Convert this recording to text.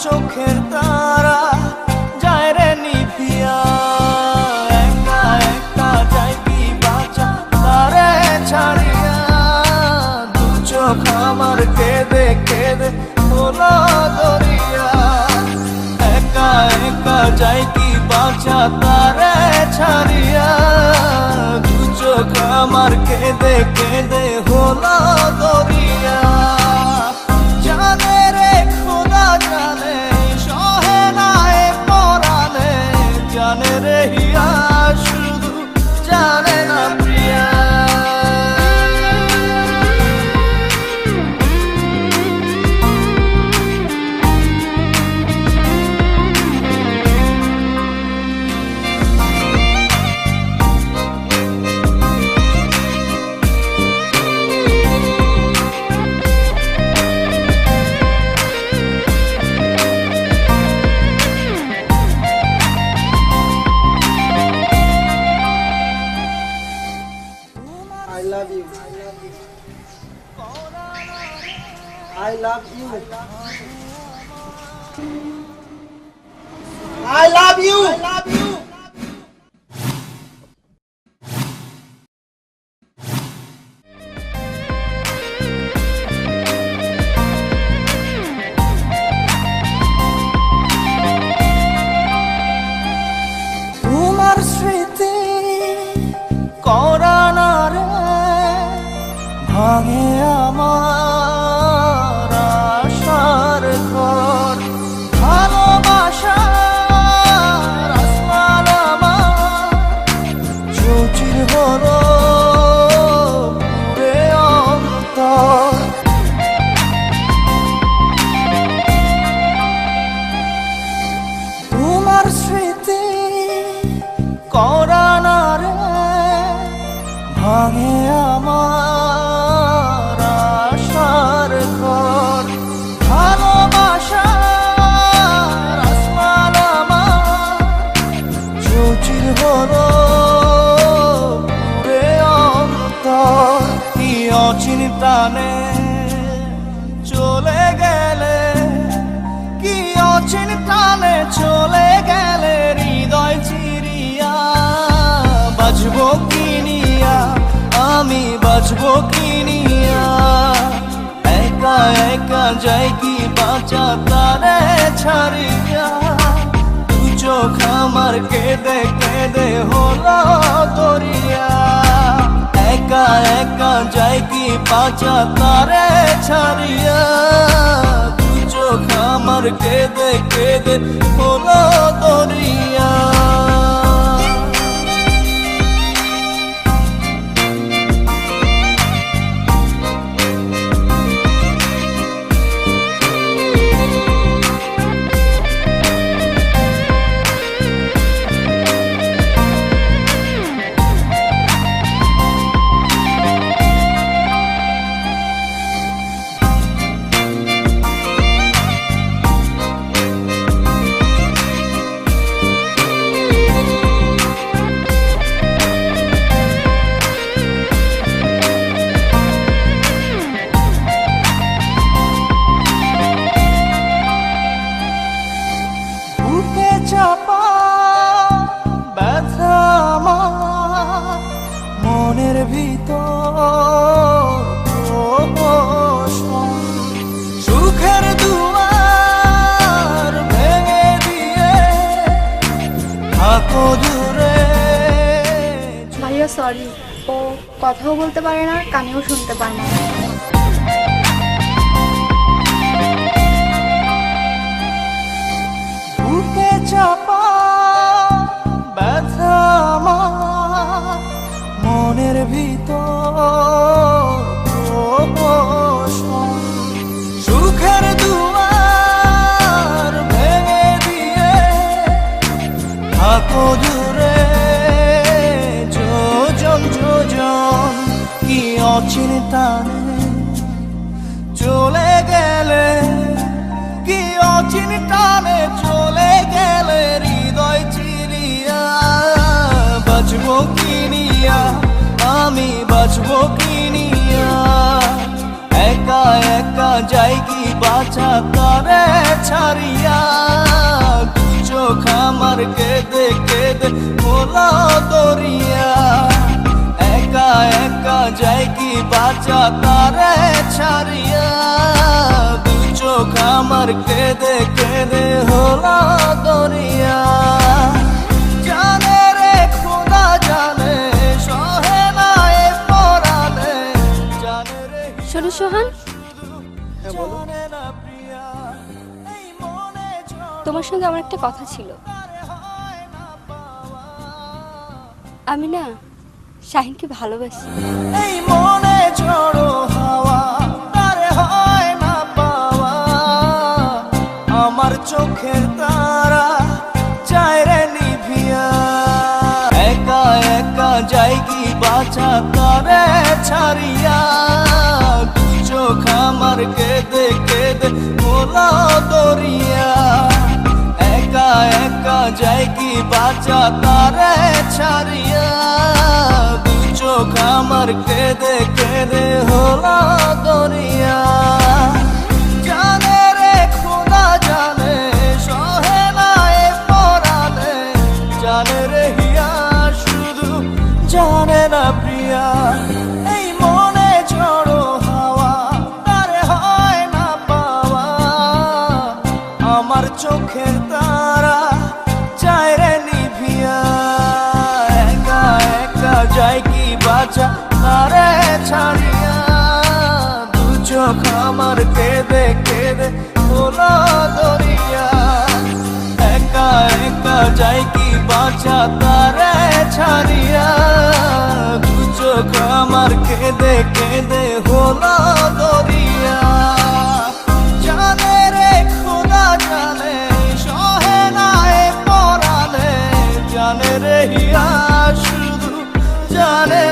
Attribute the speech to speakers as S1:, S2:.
S1: চোখের তারা যায় রে নিভিয়া, একা একা যায় কি বাঁচা তারে ছাড়িয়া। দু চোখ আমার কেঁদে কেঁদে হলো দরিয়া, একা একা যায় কি বাঁচা তারে ছাড়িয়া। দু চোখ আমার কেঁদে কেঁদে হলো দরিয়া। জানে রে খোদা জানে, সহে না এ পরানে, জানে রে হিয়া শুধু জানে না প্রিয়া।
S2: I love you. I love you. I love you. I love you.
S1: তোমার স্মৃতি করা না রে ভাঙে আমার আশার ঘর। ভালোবাসার আসমান আমার চৌচির হলো পুরে অন্তর। তোমার স্মৃতি করা না রে ভাঙে আমার আশার ঘর। ভালোবাসার আসমান আমার চৌচির হলো পুরে অন্তর। কি অচিন টানে চলে গেলে, কি অচিন টানে চলে গেলে হৃদয় চিরিয়া। বাজবো কিনিয়া আমি, বাজবো কিনিয়া, একা একা যাই কি বাঁচা তারে ছাড়িয়া। দু চোখ আমার কেঁদে কেঁদে হলো দরিয়া, একা একা যাই কি বাঁচা তারে ছাড়িয়া। দু চোখ আমার কেঁদে কেঁদে হলো দরিয়া। বুকে চাপা ব্যথা আমার মনের ভিতর প্রহসন। সুখের দুয়ার ভেঙে দিয়ে থাকো দূরে।
S3: ভাইয়া সরি, ও কথাও বলতে পারে না, কানেও শুনতে পায় না।
S1: বুকে চাপা ব্যথা আমার মনের ভিতর প্রহসন। সুখের দুয়ার ভেঙে দিয়ে থাকো দূরে। যোজন যোজন কি অচিন টানে চলে গেলে, কি অচিন টানে চলে গেলে হৃদয় চিরিয়া। বাজবো কিনিয়া আমি, বাজবো কিনিয়া, এক একা একা যাই কি বাঁচা তারে ছাড়িয়া চোখ আমার কেঁদে কেঁদে ভোলা দরিয়া একা একা যাই কি বাঁচা তারে ছাড়িয়া চোখ আমার কেঁদে কেঁদে হলা দরিয়া জানে রে খোদা জানে সহে না এ পরাণে জানে রে
S4: শোনো সোহান,
S2: হ্যাঁ বলো।
S1: জানে না প্রিয়া এই মনে
S4: তোমার সঙ্গে আমার একটা কথা ছিল।
S1: হয় না পাওয়া
S4: আমি না শাহিনকে ভালোবাসি।
S1: এই মনে ঝড়ো হাওয়া তারে হয় না পাওয়া আমার চোখের তারা চায় রে নিভিয়া একা একা যাই কি বাঁচা তারে ছাড়িয়া চোখ আমার কেঁদে কেঁদে ভোলা দরিয়া একা একা যাই কি বাঁচা তারে ছাড়িয়া চোখ আমার কেঁদে কেঁদে হলা দরিয়া জানে রে খোদা জানে সহে না এ পরাণে জানে রে হিয়া শুধু জানে না প্রিয়া এই মনে ঝড়ো হাওয়া তারে হয় না পাওয়া আমার চোখের তারা চায় রে নিভিয়া একা একা যাই কি বাঁচা তারে ছাড়িয়া দু চোখ আমার কেঁদে কেঁদে হলো দরিয়া একা একা যাই কি বাঁচা তারে ছাড়িয়া দু চোখ আমার কেঁদে কেঁদে হলো দরিয়া জানে রে খোদা জানে সহে না এ পরাণে জানে রে হিয়া শুধু জানে